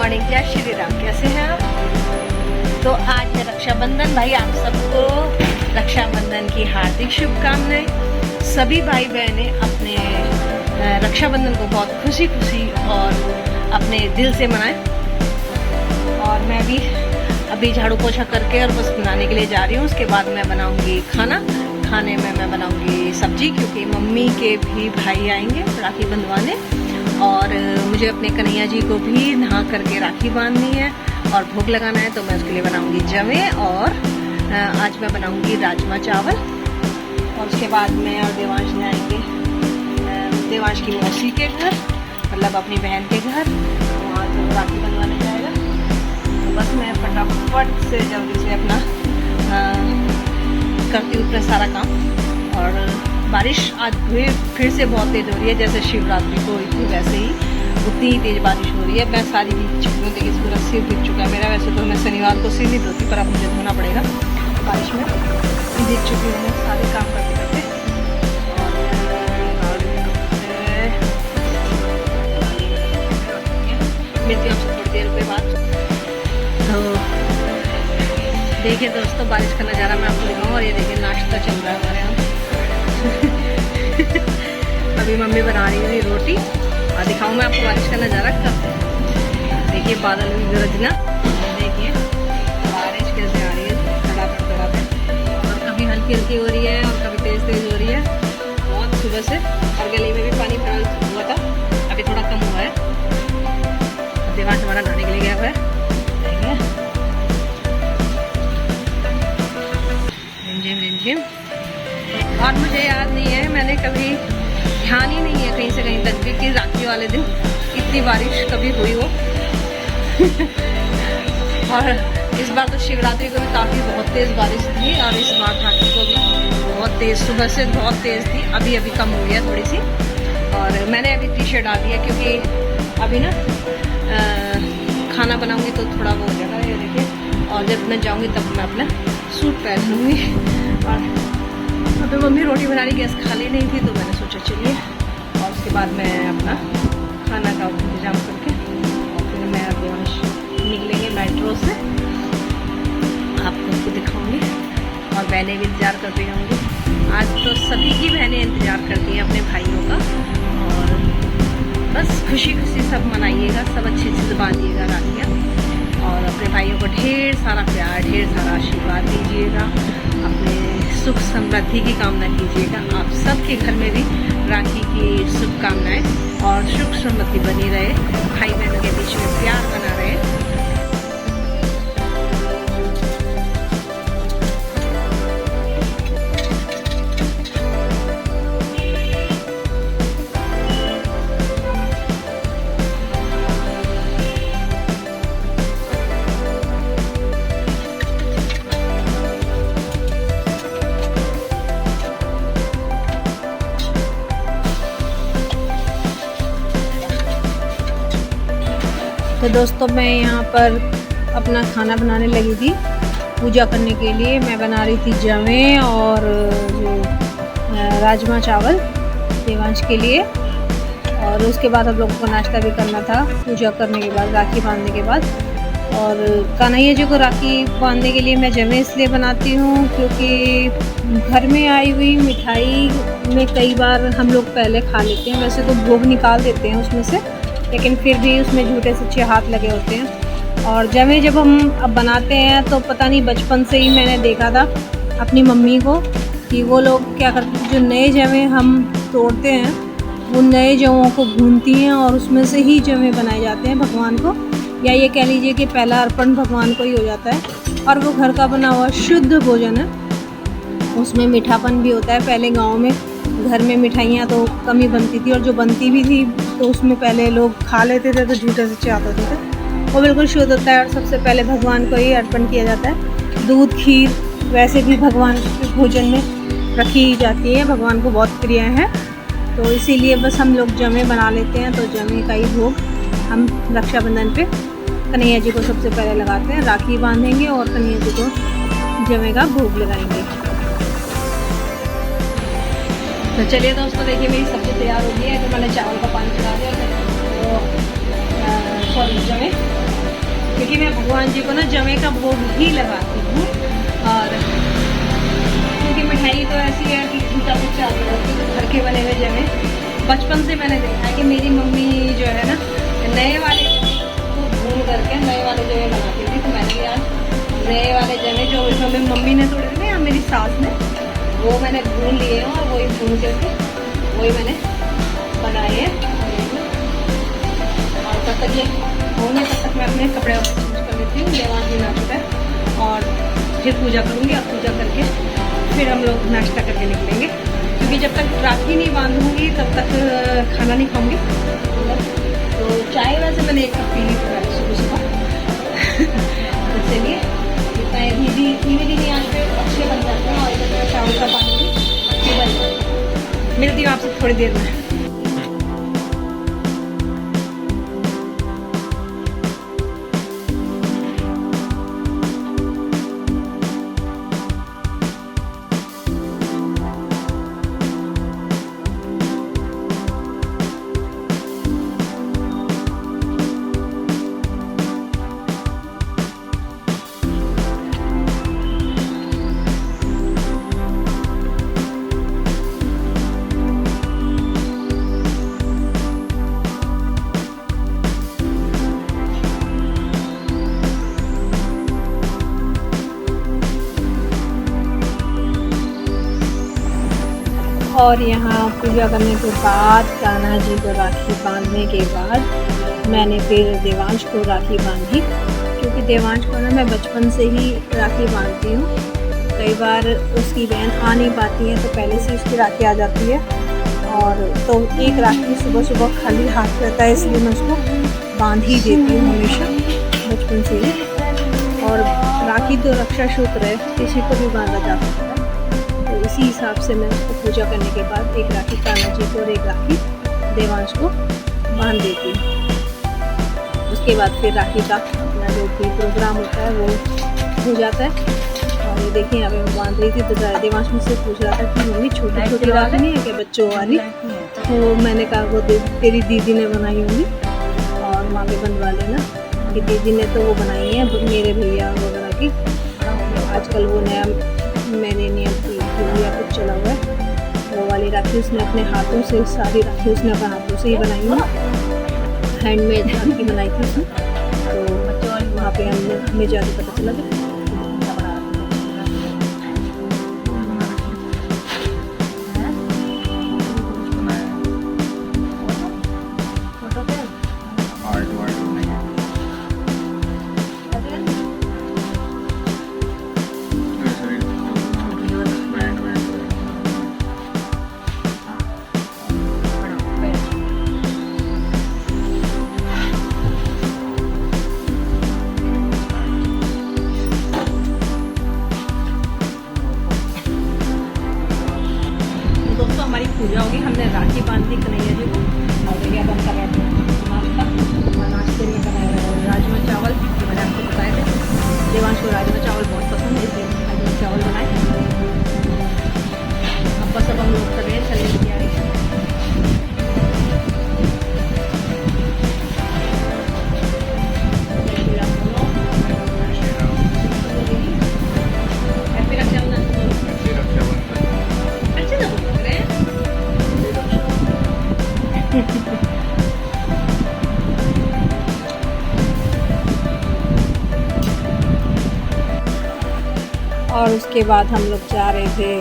Morning, जय श्री राम। कैसे हैं आप? तो आज है रक्षाबंधन। भाई आप सबको रक्षाबंधन की हार्दिक शुभकामनाएं। सभी भाई बहनें अपने रक्षाबंधन को बहुत खुशी खुशी और अपने दिल से मनाएं। और मैं भी अभी झाड़ू पोछा करके और बस बनाने के लिए जा रही हूँ। उसके बाद मैं बनाऊंगी खाना। खाने में मैं बनाऊंगी सब्जी, क्योंकि मम्मी के भी भाई आएंगे राखी बंधवाने और मुझे अपने कन्हैया जी को भी नहा करके राखी बांधनी है और भोग लगाना है। तो मैं उसके लिए बनाऊंगी जवे और आज मैं बनाऊंगी राजमा चावल। और उसके बाद मैं और देवांश जाएंगे देवांश की मौसी के घर, मतलब अपनी बहन के घर। वहाँ तो राखी बंधवाने जाएगा। तो बस मैं फटाफट से जल्दी से अपना करती हूँ अपना सारा काम। और बारिश आज फिर से बहुत तेज़ हो रही है, जैसे शिवरात्रि को हुई थी वैसे ही उतनी ही तेज़ बारिश हो रही है। मैं सारी भीग चुकी हूँ, देखिए पूरा सिर भीग चुका है मेरा। वैसे तो मैं शनिवार को सिर नहीं धोती, पर अब मुझे धोना पड़ेगा। बारिश में भीग चुकी हूँ सारे काम करते करते। मिलती हूँ आपसे थोड़ी देर के बाद। तो देखिए दोस्तों, बारिश का नज़ारा मैं आपको दिखाऊँ। और ये देखिए नाश्ता चल रहा है हमारे यहाँ। अभी मम्मी बना रही है रोटी और दिखाऊँ मैं आपको बारिश का नज़ारा कब। देखिए बादल भी गरजना, देखिए बारिश कैसे आ रही है धड़ाधड़। और कभी हल्की हल्की हो रही है और कभी तेज़ तेज़ हो रही है बहुत सुबह से। और गली में भी पानी भरा हुआ था, अभी थोड़ा कम हुआ है। देवांश हमारा नहाने के लिए गया हुआ है। रिमझिम। और मुझे याद नहीं है, मैंने कभी ध्यान ही नहीं है कहीं से कहीं तक भी कि राखी वाले दिन इतनी बारिश कभी हुई हो। और इस बार तो शिवरात्रि को भी काफ़ी बहुत तेज़ बारिश थी और इस बार राखी को भी बहुत तेज़, सुबह से बहुत तेज़ थी। अभी कम हुई है थोड़ी सी। और मैंने अभी टी शर्ट डाल दिया क्योंकि अभी ना खाना बनाऊंगी तो थोड़ा वो हो जाएगा, ये देखिए। और जब मैं जाऊंगी तब मैं अपना सूट पहन लूँगी। और अभी मम्मी रोटी बना रही, गैस खाली नहीं थी तो मैंने सोचा चलिए। और उसके बाद मैं अपना खाना का इंतजाम करके और फिर मैं और देवांश निकलेंगे मेट्रो से, आपको दिखाऊंगी। और बहनें भी इंतज़ार कर रही होंगी। आज तो सभी की बहनें इंतज़ार करती हैं अपने भाइयों का। और बस खुशी खुशी सब मनाइएगा, सब अच्छी चीज़ बांधिएगा राखियाँ। और अपने भाइयों को ढेर सारा प्यार, ढेर सारा आशीर्वाद दीजिएगा। अपने सुख समृद्धि की कामना कीजिएगा। आप सबके घर में भी राखी की शुभकामनाएं और सुख समृद्धि बनी रहे, भाई बहनों के बीच में प्यार बना रहे। तो दोस्तों, मैं यहाँ पर अपना खाना बनाने लगी थी पूजा करने के लिए। मैं बना रही थी जवे और जो राजमा चावल देवांश के लिए। और उसके बाद हम लोगों को नाश्ता भी करना था पूजा करने के बाद, राखी बांधने के बाद। और कन्हैया जी को राखी बांधने के लिए मैं जवे इसलिए बनाती हूँ क्योंकि घर में आई हुई मिठाई में कई बार हम लोग पहले खा लेते हैं। वैसे तो भोग निकाल देते हैं उसमें से, लेकिन फिर भी उसमें झूठे सच्चे हाथ लगे होते हैं। और जवे जब हम अब बनाते हैं तो पता नहीं, बचपन से ही मैंने देखा था अपनी मम्मी को कि वो लोग क्या करते हैं, जो नए जवे हम तोड़ते हैं वो नए जवों को भूनती हैं और उसमें से ही जवे बनाए जाते हैं भगवान को। या ये कह लीजिए कि पहला अर्पण भगवान को ही हो जाता है। और वो घर का बना हुआ शुद्ध भोजन है, उसमें मीठापन भी होता है। पहले गाँव में घर में मिठाइयाँ तो कम ही बनती थी, और जो बनती भी थी तो उसमें पहले लोग खा लेते थे तो झूठे सच्चे आते थे। वो बिल्कुल शुद्ध होता है और सबसे पहले भगवान को ही अर्पण किया जाता है। दूध खीर वैसे भी भगवान के भोजन में रखी जाती है, भगवान को बहुत प्रिय है। तो इसीलिए बस हम लोग जवे बना लेते हैं। तो जवे का ही भोग हम रक्षाबंधन पे कन्हैया जी को सबसे पहले लगाते हैं। राखी बांधेंगे और कन्हैया जी को जवे का भोग लगाएंगे। तो चलिए दोस्तों, देखिए मेरी सब्ज़ी तैयार हो गई है। तो मैंने चावल का पानी चढ़ा दिया, तो सॉरी जवे भगवान जी को ना जवे का भोग ही लगाती हूँ। और क्योंकि मिठाई तो ऐसी है कि झूठा कुछ चलता है, घर के बने हुए जवे बचपन से मैंने देखा है कि मेरी मम्मी जो है ना नए वाले को भून करके नए वाले जवे बनाती थी। तो मैंने आज नए वाले जवे जो मेरी मम्मी ने तोड़े थे या मेरी सास ने, वो मैंने भून लिए हैं और वही भून करके वही मैंने बनाए हैं। और तब तक ये होंगे तब तक मैं अपने कपड़े चेंज कर लेती हूँ। देवान भी ना चुका है और फिर पूजा करूँगी। अब पूजा करके फिर हम लोग नाश्ता करके निकलेंगे, क्योंकि जब तक राखी नहीं बांधूंगी तब तक खाना नहीं खाऊंगी। तो चाय वैसे मैंने एक कप पी ली सुबह सुबह। तो चलिए इतना धीरे धीरे आँच पे अच्छे बन जाते हैं और इधर चावल का पानी भी अच्छे बन जाता है। मिलती हूँ आपसे थोड़ी देर में। और यहाँ पूजा करने के बाद कान्हा जी को राखी बांधने के बाद मैंने फिर देवांश को राखी बांधी, क्योंकि देवांश को ना मैं बचपन से ही राखी बांधती हूँ। कई बार उसकी बहन आ नहीं पाती है तो पहले से उसकी राखी आ जाती है। और तो एक राखी सुबह सुबह खाली हाथ रहता है, इसलिए मैं उसको बांध ही देती हूँ हमेशा बचपन से ही। और राखी तो रक्षा सूत्र है, किसी को भी बांधा जा सकता है। तो इसी हिसाब से मैं उसको पूजा करने के बाद एक राखी कान्हा जी को और एक राखी देवांश को बांध देती हूँ। उसके बाद फिर राखी का अपना जो भी प्रोग्राम होता है वो हो जाता है। और ये देखिए यहाँ पे मैं बांध रही थी तो देवांश मुझसे पूछ रहा था कि मम्मी छोटी छोटी राखी नहीं है क्या बच्चों वाली? तो मैंने कहा वो तेरी दीदी ने बनाई होंगी और माँ भी बनवा लेना, कि दीदी ने तो वो बनाई है मेरे भैया वगैरह की। आजकल वो नया मैंने नियम या कुछ चला हुआ है, वो वाली राखी उसने अपने हाथों से, सारी राखी उसने अपने हाथों से ही बनाई है। हैंडमेड राखी बनाई थी उसने। तो वहाँ पे हमें जाके पता चला था। हमारी पूजा होगी, हमने राखी बांध दी कन्हैया जी को। और भैया बन कर नाश्ता, और नाश्ते में बनाया राजमा चावल, मैंने आपको बताए थे। देवांश को राजमा चावल बहुत पसंद है, इसलिए राजमा चावल बनाए। अब बस अब हम लोग कर रहे हैं चलने की तैयारी। और उसके बाद हम लोग जा रहे थे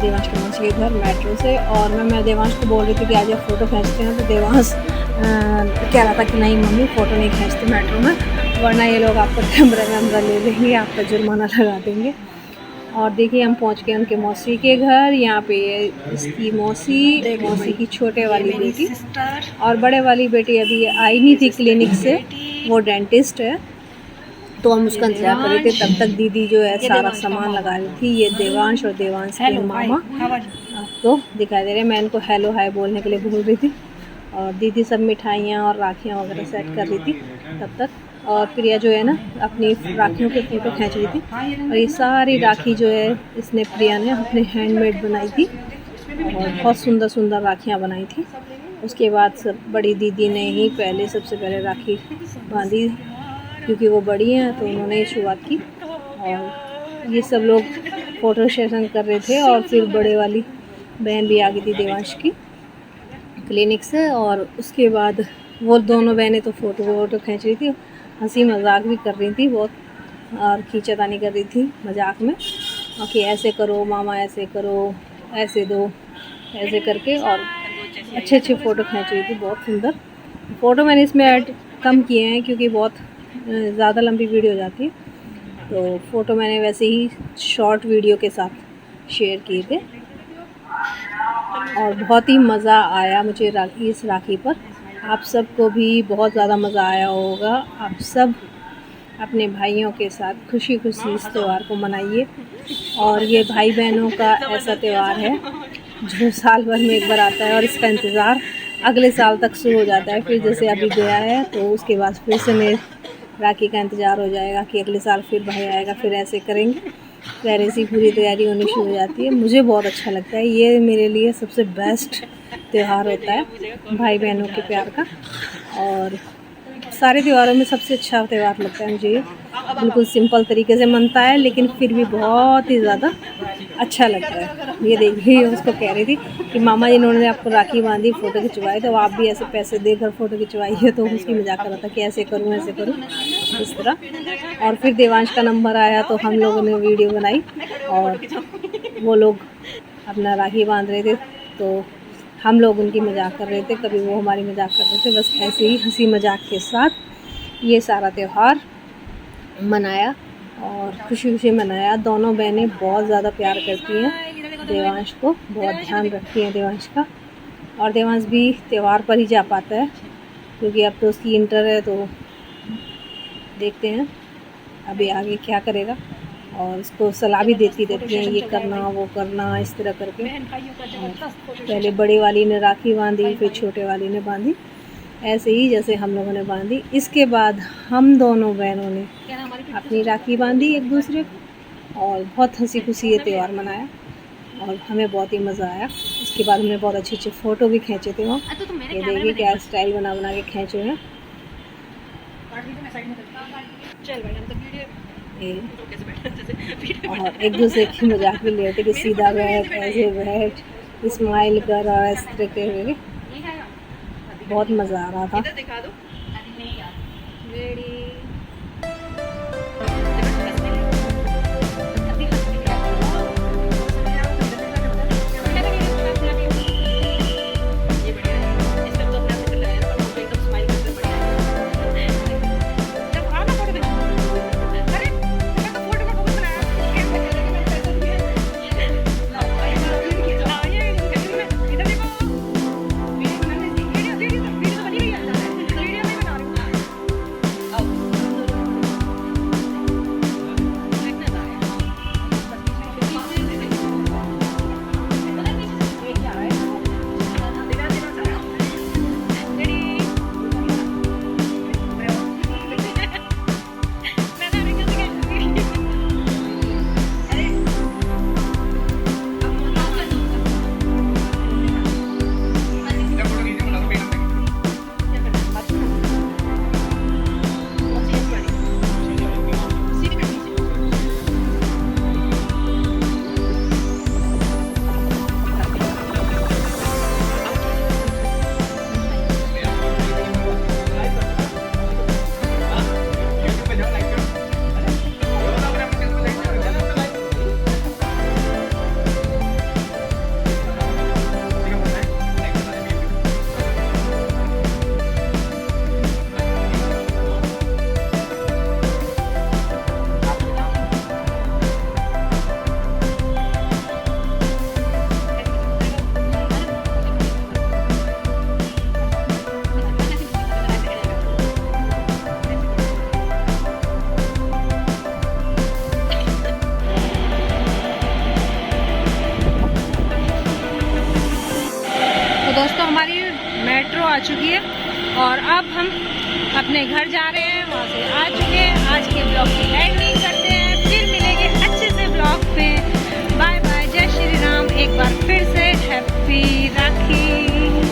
देवांश के मौसी के घर मेट्रो से। और मैं देवांश को बोल रही थी कि आज आप फ़ोटो खींचते हैं, तो देवांश कह रहा था कि नहीं मम्मी फ़ोटो नहीं खींचते मेट्रो में, वरना ये लोग आपका कैमरा ले लेंगे, आपका जुर्माना लगा देंगे। और देखिए हम पहुंच गए उनके मौसी के घर। यहाँ पे इसकी मौसी की छोटे वाली बेटी और बड़े वाली बेटी अभी आई नहीं थी क्लिनिक से, वो डेंटिस्ट है, तो हम उसका इंतजार कर रहे थे। तब तक दीदी जो है सारा सामान लगा रही थी। ये देवांश और देवांश के मामा आपको दिखाई दे रहे हैं। मैं इनको हेलो हाय बोलने के लिए भूल रही थी। और दीदी सब मिठाइयाँ और राखियाँ वगैरह सेट कर रही थी तब तक। और प्रिया जो है ना अपनी राखियों के फ़ोटो खींच रही थी। और ये सारी राखी जो है इसने प्रिया ने अपने हैंडमेड बनाई थी और बहुत सुंदर सुंदर राखियाँ बनाई थी। उसके बाद सब बड़ी दीदी ने ही सबसे पहले राखी बांधी क्योंकि वो बड़ी हैं तो उन्होंने शुरुआत की। और ये सब लोग फ़ोटो सेशन कर रहे थे और फिर बड़े वाली बहन भी आ गई थी देवांश की क्लिनिक से। और उसके बाद वो दोनों बहनें तो फ़ोटो खींच रही थी, हंसी मजाक भी कर रही थी बहुत, और खींचातानी कर रही थी मजाक में कि ऐसे करो मामा, ऐसे करो, ऐसे दो, ऐसे करके। और अच्छे फ़ोटो खींच रही थी, बहुत सुंदर फ़ोटो। मैंने इसमें ऐड कम किए हैं क्योंकि बहुत ज़्यादा लंबी वीडियो हो जाती है, तो फ़ोटो मैंने वैसे ही शॉर्ट वीडियो के साथ शेयर किए थे। और बहुत ही मज़ा आया मुझे इस राखी पर। आप सबको भी बहुत ज़्यादा मज़ा आया होगा। आप सब अपने भाइयों के साथ खुशी खुशी इस त्यौहार को मनाइए। और ये भाई बहनों का ऐसा त्यौहार है जो साल भर में एक बार आता है और इसका इंतज़ार अगले साल तक शुरू हो जाता है। फिर जैसे अभी गया है तो उसके बाद फिर से नए राखी का इंतज़ार हो जाएगा कि अगले साल फिर भाई आएगा, फिर ऐसे करेंगे। पहले से पूरी तैयारी होनी शुरू हो जाती है। मुझे बहुत अच्छा लगता है, ये मेरे लिए सबसे बेस्ट त्यौहार होता है भाई बहनों के प्यार का। और सारे त्योहारों में सबसे अच्छा त्यौहार लगता है मुझे ये। बिल्कुल सिंपल तरीके से मनता है लेकिन फिर भी बहुत ही ज़्यादा अच्छा लगता है। ये देखिए उसको कह रही थी कि मामा जिन्होंने आपको राखी बांधी, फ़ोटो खिंचवाई, तो आप भी ऐसे पैसे देकर फ़ोटो खिंचवाइए। तो उसकी मजाक कर रहा था कि ऐसे करूँ ऐसे करूँ इस तरह। और फिर देवांश का नंबर आया तो हम लोगों ने वीडियो बनाई और वो लोग अपना राखी बांध रहे थे तो हम लोग उनकी मजाक कर रहे थे, कभी वो हमारी मजाक कर रहे थे। बस ऐसे ही हंसी मजाक के साथ ये सारा त्यौहार मनाया और खुशी खुशी मनाया। दोनों बहनें बहुत ज़्यादा प्यार करती हैं देवांश को, बहुत ध्यान रखती हैं देवांश का। और देवांश भी त्यौहार पर ही जा पाता है क्योंकि अब तो उसकी इंटर है, तो देखते हैं अभी आगे क्या करेगा। और उसको सलाह भी देती रहती हैं, ये करना वो करना इस तरह करके। पहले बड़ी वाली ने राखी बांधी, फिर छोटे वाली ने बांधी, ऐसे ही जैसे हम लोगों ने बांधी। इसके बाद हम दोनों बहनों ने अपनी राखी बांधी एक दूसरे को और बहुत हंसी खुशी ये त्यौहार मनाया और हमें बहुत ही मज़ा आया। उसके बाद हमने बहुत अच्छे अच्छे फ़ोटो भी खींचे थे वहाँ। ये देखिए क्या स्टाइल बना बना के खींचे हैं। और एक दूसरे की मजाक भी लेते कि सीधा बैठ, ऐसे बैठ, स्माइल कर और इस तरह के। बहुत मज़ा आ रहा था। दोस्तों हमारी मेट्रो आ चुकी है और अब हम अपने घर जा रहे हैं। वहाँ से आ चुके हैं। आज के ब्लॉग की एंडिंग करते हैं, फिर मिलेंगे अच्छे से ब्लॉग पे। बाय बाय, जय श्री राम। एक बार फिर से हैप्पी राखी।